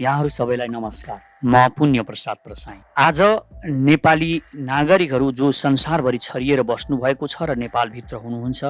यहाँहरू सबैलाई नमस्कार। म पुण्य प्रसाद प्रसाई। आज नेपाली नागरिकहरू जो संसारभरि छरिएर बस्नुभएको छ र नेपालभित्र हुनुहुन्छ,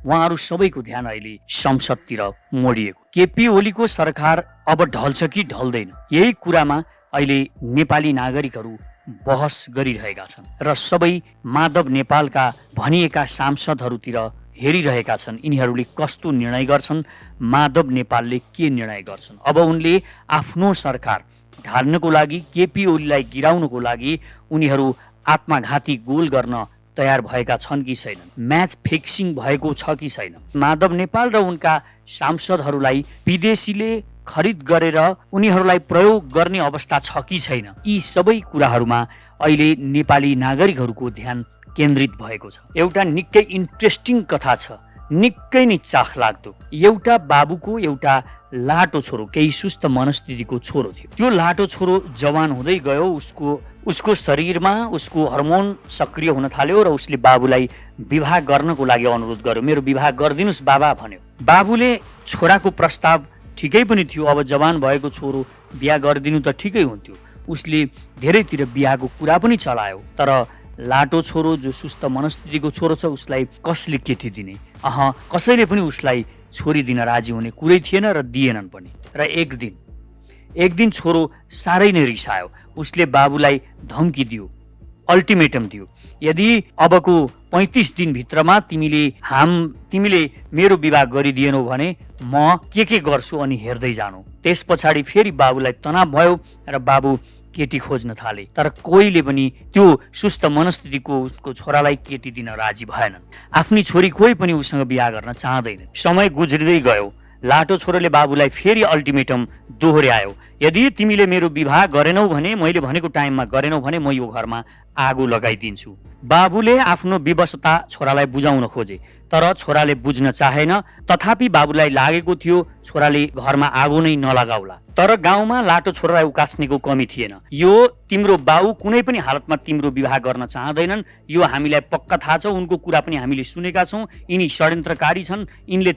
उहाँहरू सबैको ध्यान अहिले संसदतिर मोडिएको। केपी ओलीको सरकार अब ढल्छ कि ढल्दैन, यही कुरामा अहिले नेपाली नागरिकहरू बहस गरिरहेका छन् र सबै माधव नेपालका भनिएका सांसदहरूतिर हेरिरहेका छन्। यिनीहरूले कस्तो निर्णय गर्छन्, माधव नेपालले के निर्णय गर्छन्। अब उनले आफ्नो सरकार ढाल्नको लागि, केपी ओलीलाई गिराउनको लागि उनीहरू आत्मघाती गोल गर्न तयार भएका छन् कि छैनन्, म्याच फिक्सिङ भएको छ कि छैन, माधव नेपाल र उनका सांसदहरूलाई विदेशीले खरिद गरेर उनीहरूलाई प्रयोग गर्ने अवस्था छ कि छैन, यी सबै कुराहरूमा अहिले नेपाली नागरिकहरूको ध्यान केन्द्रित भएको छ। एउटा निकै इन्ट्रेस्टिङ कथा छ, निकै नै चाखलाग्दो। एउटा बाबुको एउटा लाटो छोरो, केही सुस्त मनस्थितिको छोरो थियो। त्यो लाटो छोरो जवान हुँदै गयो, उसको शरीरमा उसको हर्मोन सक्रिय हुन थाल्यो र उसले बाबुलाई विवाह गर्नको लागि अनुरोध गर्यो। मेरो विवाह गरिदिनुहोस् बाबा भन्यो। बाबुले छोराको प्रस्ताव ठिकै पनि थियो, अब जवान भएको छोरो बिहा गरिदिनु त ठिकै हुन्थ्यो। उसले धेरैतिर बिहाको कुरा पनि चलायो, तर लाटो छोरो जो सुस्त मनस्थितिको छोरो छ उसलाई कसले केटी दिने, कसैले पनि उसलाई छोरी दिन राजी हुने कुरै थिएन र दिएनन् पनि। र एक दिन छोरो साह्रै नै रिसायो। उसले बाबुलाई धम्की दियो, अल्टिमेटम दियो, यदि अबको 35 दिनभित्रमा तिमीले मेरो विवाह गरिदिएनौ भने म के गर्छु अनि हेर्दै जानु। त्यस पछाडि फेरि बाबुलाई तनाव भयो र बाबु केटी खोज्न थाले, तर कोहीले पनि त्यो सुस्त मनस्थितिको उसको छोरालाई केटी दिन राजी भएनन्। आफ्नी छोरी कोही पनि उसँग बिहा गर्न चाहँदैन। समय गुज्रिँदै गयो। लाटो छोरोले बाबुलाई फेरि अल्टिमेटम दोहोर्यायो, यदि तिमीले मेरो विवाह गरेनौ भने, मैले भनेको टाइममा गरेनौ भने म यो घरमा आगो लगाइदिन्छु। बाबुले आफ्नो विवशता छोरालाई बुझाउन खोजे, तर छोराले बुझ्न चाहेन। तथापि बाबुलाई लागेको थियो छोराले घरमा आगो नै नलगाउला। तर गाउँमा लाटो छोरालाई उकास्नेको कमी थिएन। यो तिम्रो बाउ कुनै पनि हालतमा तिम्रो विवाह गर्न चाहँदैनन्, यो हामीलाई पक्का थाहा छ, उनको कुरा पनि हामीले सुनेका छौँ। यिनी षड्यन्त्रकारी छन्, यिनले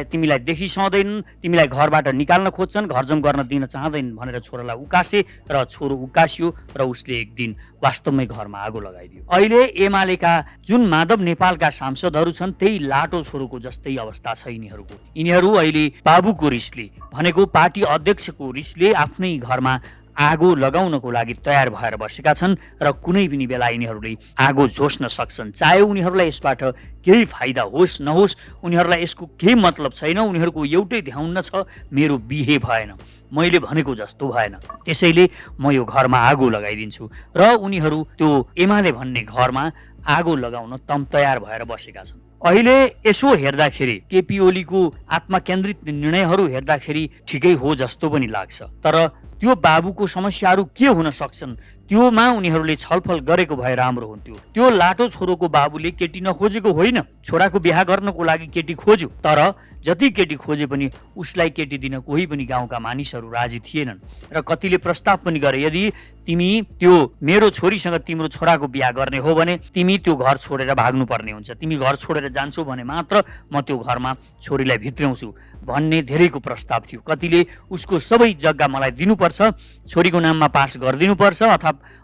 तिमीलाई देखिसक्दैनन्, तिमीलाई घरबाट निकाल्न खोज्छन्, घरजम गर्न दिन चाहँदैनन् भनेर छोरालाई उकासे र छोरो उकासियो र उसले एक दिन वास्तवमै घरमा आगो लगाइदियो। अहिले एमालेका जुन माधव नेपालका सांसदहरू छन् त्यही लाटो छोरोको जस्तै अवस्था छ यिनीहरूको। यिनीहरू अहिले बाबुको रिसले, भनेको पार्टी अध्यक्षको रिसले आफ्नै घरमा आगो लगाउनको लागि तयार भएर बसेका छन् र कुनै पनि बेला यिनीहरूले आगो झोस्न सक्छन्। चाहे उनीहरूलाई यसबाट केही फाइदा होस् नहोस्, उनीहरूलाई यसको केही मतलब छैन। उनीहरूको एउटै ध्यान छ, मेरो बिहे भएन, मैले भनेको जस्तो भएन, त्यसैले म यो घरमा आगो लगाइदिन्छु। र उनीहरू त्यो एमाले भन्ने घरमा आगो लगाउन तयार भएर बसेका छन्। अहिले यसो हेर्दाखेरि केपी ओलीको आत्मकेन्द्रित निर्णयहरू हेर्दाखेरि ठिकै हो जस्तो पनि लाग्छ, तर त्यो बाबुको समस्याहरू के हुन सक्छन् त्योमा उनीहरूले छलफल गरेको भए राम्रो हुन्थ्यो। त्यो लाटो छोरोको बाबुले केटी नखोजेको होइन, छोराको बिहा गर्नको लागि केटी खोज्यो, तर जति केटी खोजे पनि उसलाई केटी दिन कोही पनि गाउँका मानिसहरू राजी थिएनन्। र कतिले प्रस्ताव पनि गरे, यदि तिमी त्यो मेरो छोरीसँग तिम्रो छोराको बिहा गर्ने हो भने तिमी त्यो घर छोडेर भाग्नुपर्ने हुन्छ, तिमी घर छोडेर जान्छौ भने मात्र म त्यो घरमा छोरीलाई भित्र्याउँछु भन्ने धेरैको प्रस्ताव थियो। कतिले उसको सबै जग्गा मलाई दिनुपर्छ, छोरीको नाममा पास गरिदिनुपर्छ,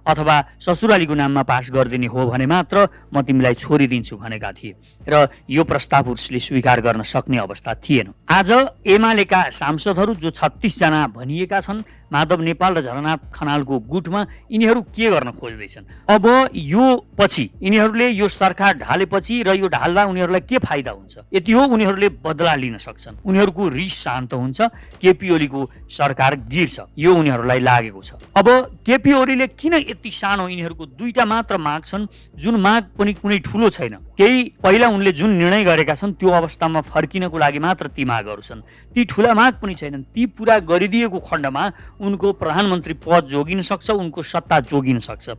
अथवा ससुरालीको नाममा पास गरिदिने हो भने मात्र म तिमीलाई छोरी दिन्छु भनेका थिए र यो प्रस्ताव उसले स्वीकार गर्न सक्ने अवस्था थिएन। आज एमालेका सांसदहरू जो 36 जना भनिएका छन् माधव नेपाल र झलनाथ खनालको गुटमा, यिनीहरू के गर्न खोज्दैछन्? अब यो पछि यिनीहरूले यो सरकार ढालेपछि र यो ढाल्दा उनीहरूलाई के फाइदा हुन्छ? यति हो, उनीहरूले बदला लिन सक्छन्, उनीहरूको रिस शान्त हुन्छ, केपी ओलीको सरकार गिर्छ, यो उनीहरूलाई लागेको छ। अब केपी ओलीले किन यति सानो, यिनीहरूको दुईटा मात्र माग छन्, जुन माग पनि कुनै ठुलो छैन। केही पहिला उनले जुन निर्णय गरेका छन् त्यो अवस्थामा फर्किनको लागि मात्र ती मागहरू छन्, ती ठुला माग पनि छैनन्। ती पुरा गरिदिएको खण्डमा उनको प्रधानमन्त्री पद जोगिन सक्छ, उनको सत्ता जोगिन सक्छ।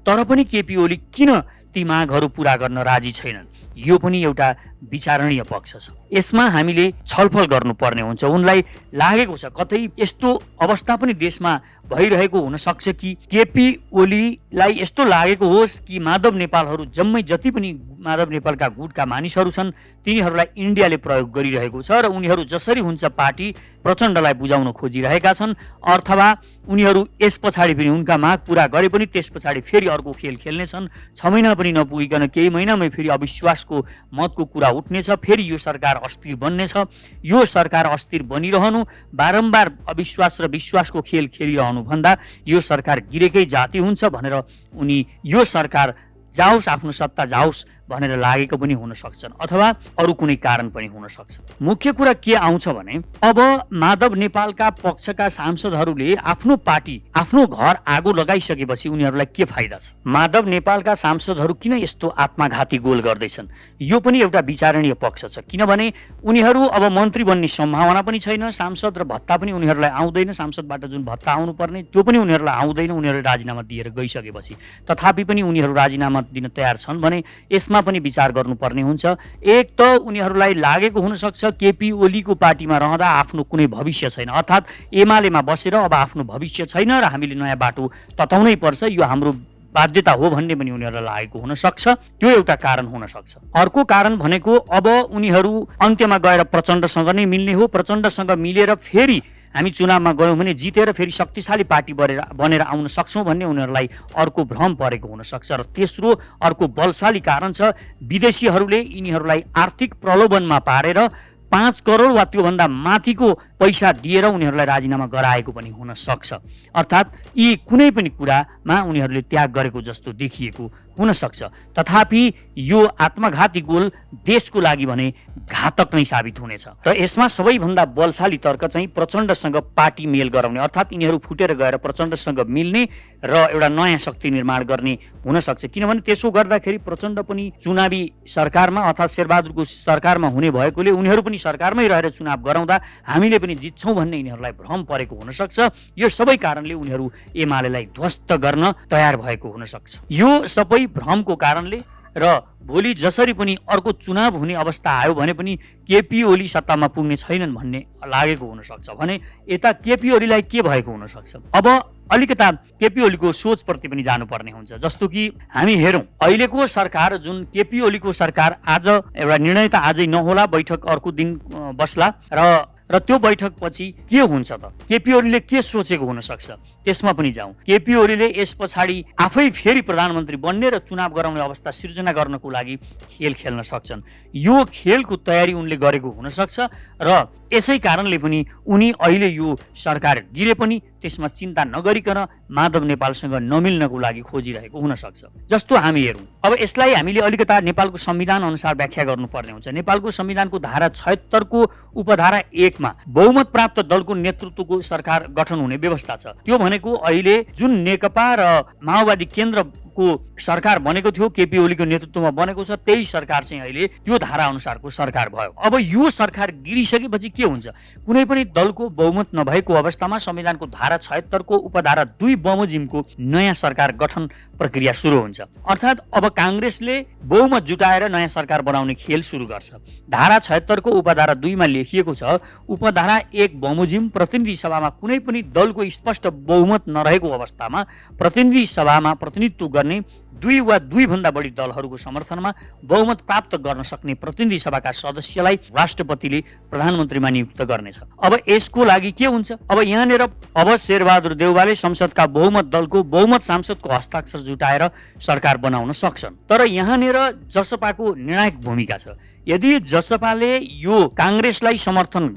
तर पनि केपी ओली किन ती मागहरू पुरा गर्न राजी छैनन्? यो पनि एउटा विचारणीय पक्ष छ। यसमा हामीले छलफल गर्नुपर्ने हुन्छ। उनलाई लागेको छ कतै यस्तो अवस्था पनि देशमा भइरहेको हुन सक्छ कि केपी ओलीलाई यस्तो लागेको होस् कि माधव नेपालहरू जम्मै जति पनि माधव नेपालका गुटका मानिसहरू छन् तिनीहरूलाई इन्डियाले प्रयोग गरिरहेको छ र उनीहरू जसरी हुन्छ पार्टी प्रचण्डलाई बुझाउन खोजिरहेका छन्, अथवा उनीहरू यस पछाडि पनि उनका माग पूरा गरे पनि त्यस पछाडि फेरि अर्को खेल खेल्नेछन्। 6 महिना पनि नपुगिकन केही महिनामै फेरि अविश्वासको मतको कुरा उठ्नेछ, फेरि यो सरकार अस्थिर बन्नेछ। यो सरकार अस्थिर बनिरहनु, बारम्बार अविश्वास र विश्वासको खेल खेलिरहनु भन्दा यो सरकार गिरेकै जाति हुन्छ भनेर उनी यो सरकार जाओस्, आफ्नो सत्ता जाओस् भनेर लागेको पनि हुन सक्छन्, अथवा अरू कुनै कारण पनि हुन सक्छ। मुख्य कुरा के आउँछ भने अब माधव नेपालका पक्षका सांसदहरूले आफ्नो पार्टी आफ्नो घर आगो लगाइसकेपछि उनीहरूलाई के फाइदा छ? माधव नेपालका सांसदहरू किन यस्तो आत्मघाती गोल गर्दैछन्? यो पनि एउटा विचारणीय पक्ष छ। किनभने उनीहरू अब मन्त्री बन्ने सम्भावना पनि छैन, सांसद र भत्ता पनि उनीहरूलाई आउँदैन, सांसदबाट जुन भत्ता आउनुपर्ने त्यो पनि उनीहरूलाई आउँदैन उनीहरूले राजीनामा दिएर गइसकेपछि। तथापि पनि उनीहरू राजीनामा दिन तयार छन् भने यसमा पनि विचार गर्नुपर्ने हुन्छ। एक त उनीहरूलाई लागेको हुन सक्छ केपी ओलीको पार्टीमा रहँदा आफ्नो कुनै भविष्य छैन, अर्थात् एमालेमा बसेर अब आफ्नो भविष्य छैन र हामीले नयाँ बाटो तताउनै पर्छ, यो हाम्रो बाध्यता हो भन्ने पनि उनीहरूलाई लागेको हुन सक्छ। त्यो एउटा कारण हुन सक्छ। अर्को कारण भनेको अब उनीहरू अन्त्यमा गएर प्रचण्डसँग नै मिल्ने हो, प्रचण्डसँग मिलेर फेरि हामी चुनावमा गयौँ भने जितेर फेरि शक्तिशाली पार्टी बनेर आउन सक्छौँ भन्ने उनीहरूलाई अर्को भ्रम परेको हुनसक्छ। र तेस्रो अर्को बलशाली कारण छ, विदेशीहरूले यिनीहरूलाई आर्थिक प्रलोभनमा पारेर 5 करोड वा त्योभन्दा माथिको पैसा दिएर उनीहरूलाई राजीनामा गराएको पनि हुन सक्छ। अर्थात् यी कुनै पनि कुरामा उनीहरूले त्याग गरेको जस्तो देखिएको हुन सक्छ। तथापि यो आत्मघाती गोल देशको लागि भने घातक नै साबित हुनेछ। र यसमा सबैभन्दा बलशाली तर्क चाहिँ प्रचण्डसँग पार्टी मेल गराउने, अर्थात् यिनीहरू फुटेर गएर प्रचण्डसँग मिल्ने र एउटा नयाँ शक्ति निर्माण गर्ने हुन सक्छ। किनभने त्यसो गर्दाखेरि प्रचण्ड पनि चुनावी सरकारमा अर्थात् शेरबहादुरको सरकारमा हुने भएकोले उनीहरू पनि सरकारमै रहेर चुनाव गराउँदा हामीले पनि जित्छौँ भन्ने यिनीहरूलाई भ्रम परेको हुन सक्छ। यो सबै कारणले उनीहरू एमालेलाई ध्वस्त गर्न तयार भएको हुन सक्छ। यो सबै भ्रमको कारणले र भोलि जसरी पनि अर्को चुनाव हुने अवस्था आयो भने पनि केपी ओली सत्तामा पुग्ने छैनन् भन्ने लागेको हुन सक्छ भने यता केपी ओलीलाई के भएको हुन सक्छ? अब अलिकता केपी ओलीको सोचप्रति पनि जानुपर्ने हुन्छ। जस्तो कि हामी हेरौँ अहिलेको सरकार जुन केपी ओलीको सरकार आज एउटा निर्णय त आजै नहोला, बैठक अर्को दिन बस्ला र त्यो बैठक पछि के हुन्छ त? केपी ओलीले के सोचेको हुन सक्छ त्यसमा पनि जाउँ। केपी ओलीले यस पछाडि आफै फेरि प्रधानमन्त्री बन्ने र चुनाव गराउने अवस्था सिर्जना गर्नको लागि खेल खेल्न सक्छन्। यो खेलको तयारी उनले गरेको हुन सक्छ र यसै कारणले पनि उनी अहिले यो सरकार गिरे पनि त्यसमा चिन्ता नगरिकन माधव नेपालसँग नमिल्नको लागि खोजिरहेको हुन सक्छ। जस्तो हामी हेरौँ अब यसलाई हामीले अलिकता नेपालको संविधान अनुसार व्याख्या गर्नुपर्ने हुन्छ। नेपालको संविधानको धारा 76 को उपधारा 1 मा बहुमत प्राप्त दलको नेतृत्वको सरकार गठन हुने व्यवस्था छ। त्यो भनेको अहिले जुन नेकपा र माओवादी केन्द्रको सरकार बनेको थियो, केपी ओलीको नेतृत्वमा बनेको छ, त्यही सरकार चाहिँ अहिले त्यो धारा अनुसारको सरकार भयो। अब यो सरकार गिरिसकेपछि के हुन्छ? कुनै पनि दलको बहुमत नभएको अवस्थामा संविधानको धारा 76 को उपधारा 2 बमोजिमको नयाँ सरकार गठन प्रक्रिया सुरु हुन्छ। अर्थात् अब काङ्ग्रेसले बहुमत जुटाएर नयाँ सरकार बनाउने खेल सुरु गर्छ। धारा 76 को उपधारा 2 मा लेखिएको छ, उपधारा 1 बमोजिम प्रतिनिधि सभामा कुनै पनि दलको स्पष्ट बहुमत नरहेको अवस्थामा प्रतिनिधि सभामा प्रतिनिधित्व गर्ने 2 वा 2 भन्दा बढी दलहरूको समर्थनमा बहुमत प्राप्त गर्न सक्ने प्रतिनिधि सभाका सदस्यलाई राष्ट्रपतिले प्रधानमन्त्रीमा नियुक्त गर्नेछ। अब यसको लागि के हुन्छ? अब यहाँनिर अब शेरबहादुर देउवाले संसदका बहुमत दलको बहुमत सांसदको हस्ताक्षर जुटाएर सरकार बनाउन सक्छन्। तर यहाँनिर जसपाको निर्णायक भूमिका छ। यदि जसपाले यो काङ्ग्रेसलाई समर्थन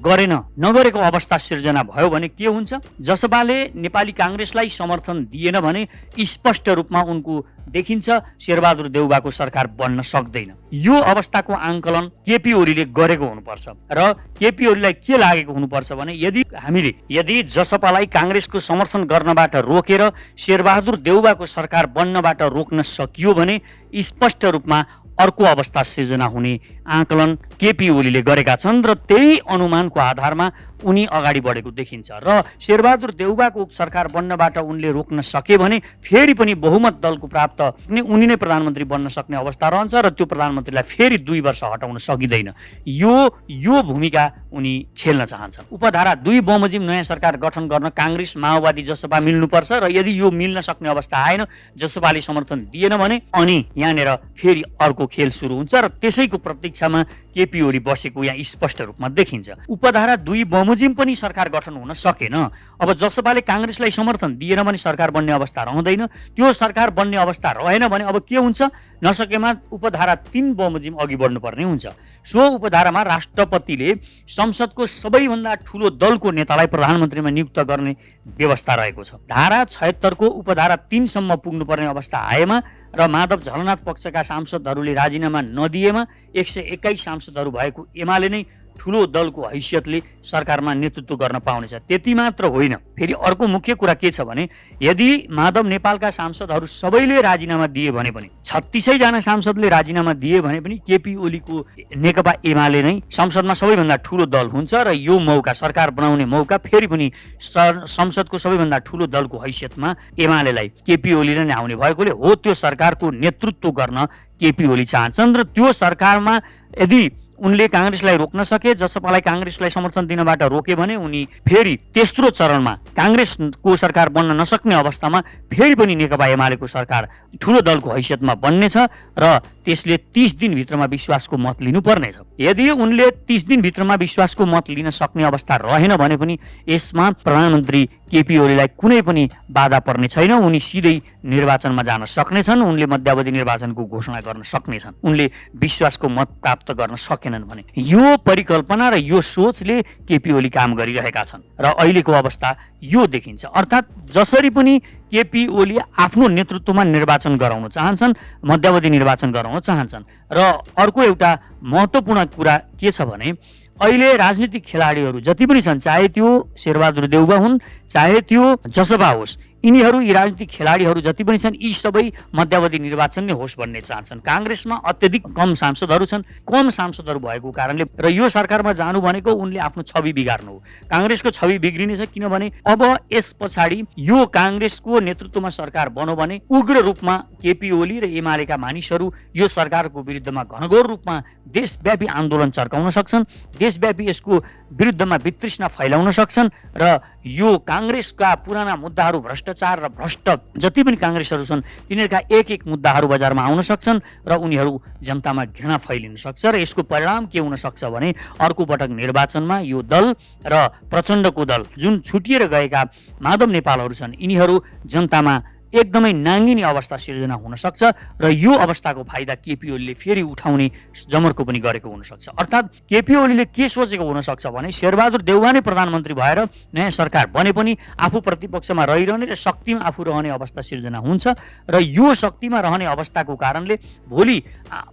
नगरेको अवस्था सिर्जना भयो भने के हुन्छ? जसपाले नेपाली काङ्ग्रेसलाई समर्थन दिएन भने स्पष्ट रूपमा उनको देखिन्छ शेरबहादुर देउवाको सरकार बन्न सक्दैन। यो अवस्थाको आंकलन केपी ओलीले गरेको हुनुपर्छ र केपी ओलीलाई के लागेको हुनुपर्छ भने यदि जसपालाई काङ्ग्रेसको समर्थन गर्नबाट रोकेर शेरबहादुर देउवाको सरकार बन्नबाट रोक्न सकियो भने स्पष्ट रूपमा अर्को अवस्था सिर्जना हुने आंकलन केपी ओलीले गरेका छन् र त्यही अनुमानको आधारमा उनी अगाडि बढेको देखिन्छ र शेरबहादुर देउवाको सरकार बन्नबाट उनले रोक्न सके भने फेरि पनि बहुमत दलको प्राप्त उनी नै प्रधानमन्त्री बन्न सक्ने अवस्था रहन्छ र त्यो प्रधानमन्त्रीलाई फेरि 2 वर्ष हटाउन सकिँदैन। यो भूमिका उनी खेल्न चाहन्छन्। उपधारा 2 बमोजिम नयाँ सरकार गठन गर्न काङ्ग्रेस, माओवादी, जसपा मिल्नुपर्छ र यदि यो मिल्न सक्ने अवस्था आएन, जसपाले समर्थन दिएन भने अनि यहाँनिर फेरि अर्को खेल सुरु हुन्छ र त्यसैको प्रतीक्षामा केपी ओली बसेको यहाँ स्पष्ट रूपमा देखिन्छ। उपधारा 2 बमोजिम पनि सरकार गठन हुन सकेन। अब जसपाले काङ्ग्रेसलाई समर्थन दिएन भने सरकार बन्ने अवस्था रहँदैन। त्यो सरकार बन्ने अवस्था रहेन भने अब के हुन्छ? नसकेमा उपधारा 3 बमोजिम अघि बढ्नुपर्ने हुन्छ। सो उपधारामा राष्ट्रपतिले संसदको सबैभन्दा ठुलो दलको नेतालाई प्रधानमन्त्रीमा नियुक्त गर्ने व्यवस्था रहेको छ। धारा 76 को उपधारा 3 सम्म पुग्नुपर्ने अवस्था आएमा र माधव झलनाथ पक्षका सांसदहरूले राजीनामा नदिएमा 121 सांसदहरू भएको एमाले नै ठुलो दलको हैसियतले सरकारमा नेतृत्व गर्न पाउनेछ। त्यति मात्र होइन, फेरि अर्को मुख्य कुरा के छ भने यदि माधव नेपालका सांसदहरू सबैले राजीनामा दिए भने पनि 36 जना सांसदले राजीनामा दिए भने पनि केपी ओलीको नेकपा एमाले नै संसदमा सबैभन्दा ठुलो दल हुन्छ र यो मौका, सरकार बनाउने मौका फेरि पनि संसदको सबैभन्दा ठुलो दलको हैसियतमा एमालेलाई केपी ओलीले नै आउने भएकोले हो त्यो सरकारको नेतृत्व गर्न केपी ओली चाहन्छन् र त्यो सरकारमा यदि उनले काङ्ग्रेसलाई रोक्न सके, जसपालाई काङ्ग्रेसलाई समर्थन दिनबाट रोके भने उनी फेरि तेस्रो चरणमा काङ्ग्रेसको सरकार बन्न नसक्ने अवस्थामा फेरि पनि नेकपा एमालेको सरकार ठुलो दलको हैसियतमा बन्नेछ र त्यसले 30 दिनभित्रमा विश्वासको मत लिनुपर्नेछ। यदि उनले 30 दिनभित्रमा विश्वासको मत लिन सक्ने अवस्था रहेन भने पनि यसमा प्रधानमन्त्री केपी ओलीलाई कुनै पनि बाधा पर्ने छैन। उनी सिधै निर्वाचनमा जान सक्नेछन्। उनले मध्यावधि निर्वाचनको घोषणा गर्न सक्नेछन् उनले विश्वासको मत प्राप्त गर्न सकेनन् भने। यो परिकल्पना र यो सोचले केपी ओली काम गरिरहेका छन् र अहिलेको अवस्था यो देखिन्छ। अर्थात् जसरी पनि केपी ओली आफ्नो नेतृत्वमा निर्वाचन गराउन चाहन्छन्, मध्यावधि निर्वाचन गराउन चाहन्छन्। र अर्को एउटा महत्त्वपूर्ण कुरा के छ भने अहिले राजनीतिक खेलाडीहरू जति पनि छन्, चाहे त्यो शेरबहादुर देउवा हुन्, चाहे त्यो जसपा होस्, यिनीहरू यी राजनीतिक खेलाडीहरू जति पनि छन् यी सबै मध्यावधि निर्वाचन नै होस् भन्ने चाहन्छन्। काङ्ग्रेसमा अत्यधिक कम सांसदहरू छन्। कम सांसदहरू भएको कारणले र यो सरकारमा जानु भनेको उनले आफ्नो छवि बिगार्नु हो। काङ्ग्रेसको छवि बिग्रिनेछ, किनभने अब यस पछाडि यो काङ्ग्रेसको नेतृत्वमा सरकार बन्यो भने उग्र रूपमा केपी ओली र एमालेका मानिसहरू यो सरकारको विरुद्धमा घनघोर रूपमा देशव्यापी आन्दोलन चर्काउन सक्छन्, देशव्यापी यसको विरुद्धमा वितृष्णा फैलाउन सक्छन् र यो काङ्ग्रेसका पुराना मुद्दाहरू, भ्रष्टाचार र भ्रष्ट जति पनि काङ्ग्रेसहरू छन् तिनीहरूका एक मुद्दाहरू बजारमा आउन सक्छन् र उनीहरू जनतामा घृणा फैलिन सक्छ र यसको परिणाम के हुन सक्छ भने अर्को पटक निर्वाचनमा यो दल र प्रचण्डको दल जुन छुटिएर गएका माधव नेपालहरू छन् यिनीहरू जनतामा एकदमै नाङ्गिने अवस्था सिर्जना हुन सक्छ र यो अवस्थाको फाइदा केपी ओलीले फेरि उठाउने जमर्को पनि गरेको हुन सक्छ। अर्थात् केपी ओलीले के सोचेको हुन सक्छ भने शेरबहादुर देउवा नै प्रधानमन्त्री भएर नयाँ सरकार बने पनि आफू प्रतिपक्षमा रहिरहने र शक्तिमा आफू रहने अवस्था सिर्जना हुन्छ र यो शक्तिमा रहने अवस्थाको कारणले भोलि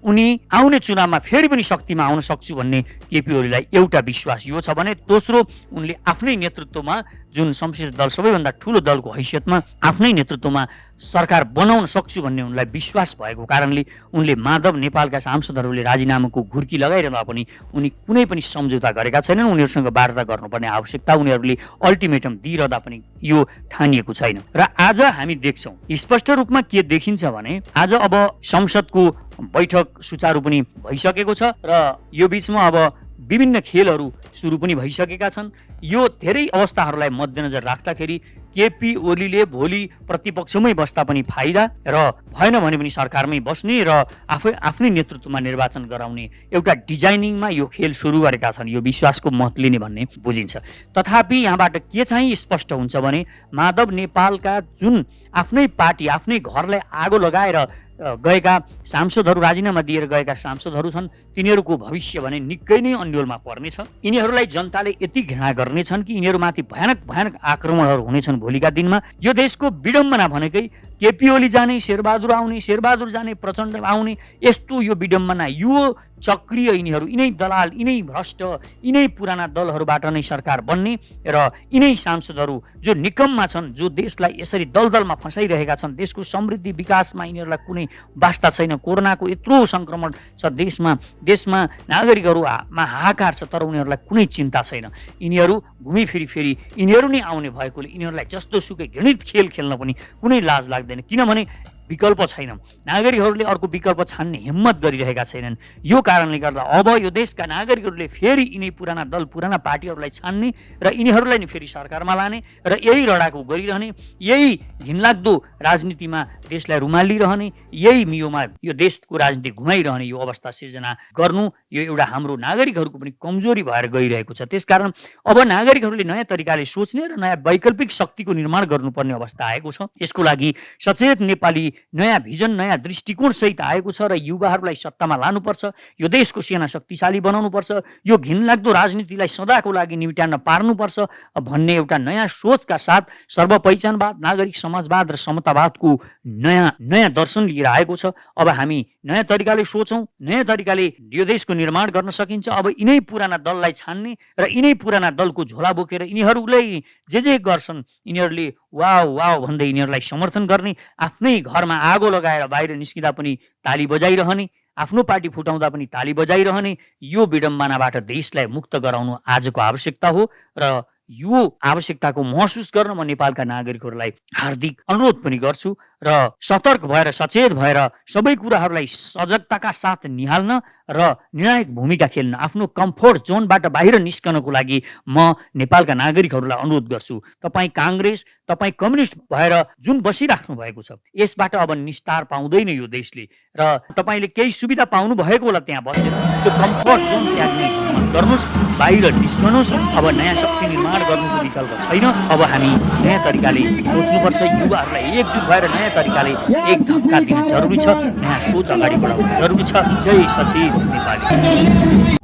उनी आउने चुनावमा फेरि पनि शक्तिमा आउन सक्छु भन्ने केपी ओलीलाई एउटा विश्वास यो छ भने दोस्रो उनले आफ्नै नेतृत्वमा जुन संसदीय दल सबैभन्दा ठुलो दलको हैसियतमा आफ्नै नेतृत्वमा सरकार बनाउन सक्छु भन्ने उनलाई विश्वास भएको कारणले उनले माधव नेपालका सांसदहरूले राजीनामाको घुर्की लगाइरहँदा पनि उनी कुनै पनि सम्झौता गरेका छैनन्। उनीहरूसँग वार्ता गर्नुपर्ने आवश्यकता उनीहरूले अल्टिमेटम दिइरहँदा पनि यो ठानिएको छैन र आज हामी देख्छौँ स्पष्ट रूपमा के देखिन्छ भने आज अब संसदको बैठक सुचारू पनि भइसकेको छ र यो बीचमा अब विभिन्न खेलहरू सुरु पनि भइसकेका छन्। यो धेरै अवस्थाहरूलाई मध्यनजर राख्दाखेरि केपी ओलीले भोलि प्रतिपक्षमै बस्दा पनि फाइदा र भएन भने पनि सरकारमै बस्ने र आफ्नै नेतृत्वमा निर्वाचन गराउने एउटा डिजाइनिङमा यो खेल सुरु गरेका छन्। यो विश्वासको मत लिने भन्ने बुझिन्छ। तथापि यहाँबाट के चाहिँ स्पष्ट हुन्छ भने माधव नेपालका जुन आफ्नै पार्टी आफ्नै घरलाई आगो लगाएर गएका सांसदहरू, राजीनामा दिएर गएका सांसदहरू छन् तिनीहरूको भविष्य भने निकै नै अन्योलमा पर्नेछ। यिनीहरूलाई जनताले यति घृणा गर्नेछन् कि यिनीहरूमाथि भयानक आक्रमणहरू हुनेछन् भोलिका दिनमा। यो देशको विडम्बना भनेकै केपी ओली जाने, शेरबहादुर आउने, शेरबहादुर जाने, प्रचण्ड आउने, यस्तो यो विडम्बना, यो चक्रीय यिनीहरू, यिनै दलाल, यिनै भ्रष्ट, यिनै पुराना दलहरूबाट नै सरकार बन्ने र यिनै सांसदहरू जो निकममा छन्, जो देशलाई यसरी दलदलमा फसाइरहेका छन्, देशको समृद्धि विकासमा यिनीहरूलाई कुनै वास्ता छैन। कोरोनाको यत्रो सङ्क्रमण छ देशमा नागरिकहरूमा हाहाकार छ, तर उनीहरूलाई कुनै चिन्ता छैन। यिनीहरू घुमिफिरी फेरि यिनीहरू नै आउने भएकोले यिनीहरूलाई जस्तो सुकै घृणित खेल खेल्न पनि कुनै लाज लाग्दैन, किनभने विकल्प छैन। नागरिकहरूले अर्को विकल्प छान्ने हिम्मत गरिरहेका छैनन्। यो कारणले गर्दा अब यो देशका नागरिकहरूले फेरि यिनै पुराना दल, पुराना पार्टीहरूलाई छान्ने र यिनीहरूलाई नै फेरि सरकारमा लाने र यही लडाकु गरिरहने, यही घिनलाग्दो राजनीतिमा देशलाई रुमालिरहने, यही मियोमा यो देशको राजनीति घुमाइरहने यो अवस्था सिर्जना गर्नु, यो एउटा हाम्रो नागरिकहरूको पनि कमजोरी भएर गइरहेको छ। त्यसकारण अब नागरिकहरूले नयाँ तरिकाले सोच्ने र नयाँ वैकल्पिक शक्तिको निर्माण गर्नुपर्ने अवस्था आएको छ। यसको लागि सचेत नेपाली नयाँ भिजन, नयाँ दृष्टिकोण सहित आएको छ र युवाहरूलाई सत्तामा लानुपर्छ, यो देशको सेना शक्तिशाली बनाउनुपर्छ, यो घिनलाग्दो राजनीतिलाई सदाको लागि निम्त्याउन पार्नुपर्छ भन्ने एउटा नयाँ सोचका साथ सर्वपहिचानवाद, नागरिक समाजवाद र समतावादको नयाँ दर्शन लिएर आएको छ। अब हामी नयाँ तरिकाले सोचौँ, नयाँ तरिकाले यो देशको निर्माण गर्न सकिन्छ। अब यिनै पुराना दललाई छान्ने र यिनै पुराना दलको झोला बोकेर यिनीहरूले जे गर्छन् यिनीहरूले वाव वाव भन्दै यिनीहरूलाई समर्थन गर्ने, आफ्नै घरमा आगो लगाएर बाहिर निस्किँदा पनि ताली बजाइरहने, आफ्नो पार्टी फुटाउँदा पनि ताली बजाइरहने, यो विडम्बनाबाट देशलाई मुक्त गराउनु आजको आवश्यकता हो र यो आवश्यकताको महसुस गर्न म नेपालका नागरिकहरूलाई हार्दिक अनुरोध पनि गर्छु र सतर्क भएर, सचेत भएर सबै कुराहरूलाई सजगताका साथ निहाल्न र निर्णायक भूमिका खेल्न, आफ्नो कम्फोर्ट जोनबाट बाहिर निस्कनको लागि म नेपालका नागरिकहरूलाई अनुरोध गर्छु। तपाईँ काङ्ग्रेस, तपाईँ कम्युनिस्ट भएर जुन बसिराख्नु भएको छ, यसबाट अब निस्तार पाउँदैन यो देशले र तपाईँले केही सुविधा पाउनु भएको होला त्यहाँ बसेर, त्यो कम्फोर्ट जोन त्याग्ने गर्नुहोस्, बाहिर निस्कनुहोस्। अब नयाँ शक्ति निर्माण गर्नुको विकल्प छैन। अब हामी नयाँ तरिकाले सोच्नुपर्छ, युवाहरूलाई एकजुट भएर नयाँ तरिकाले एक धक्का दिनु जरुरी छ, नयाँ सोच अगाडि बढाउनु जरुरी छ। जय सचिव नेपाली।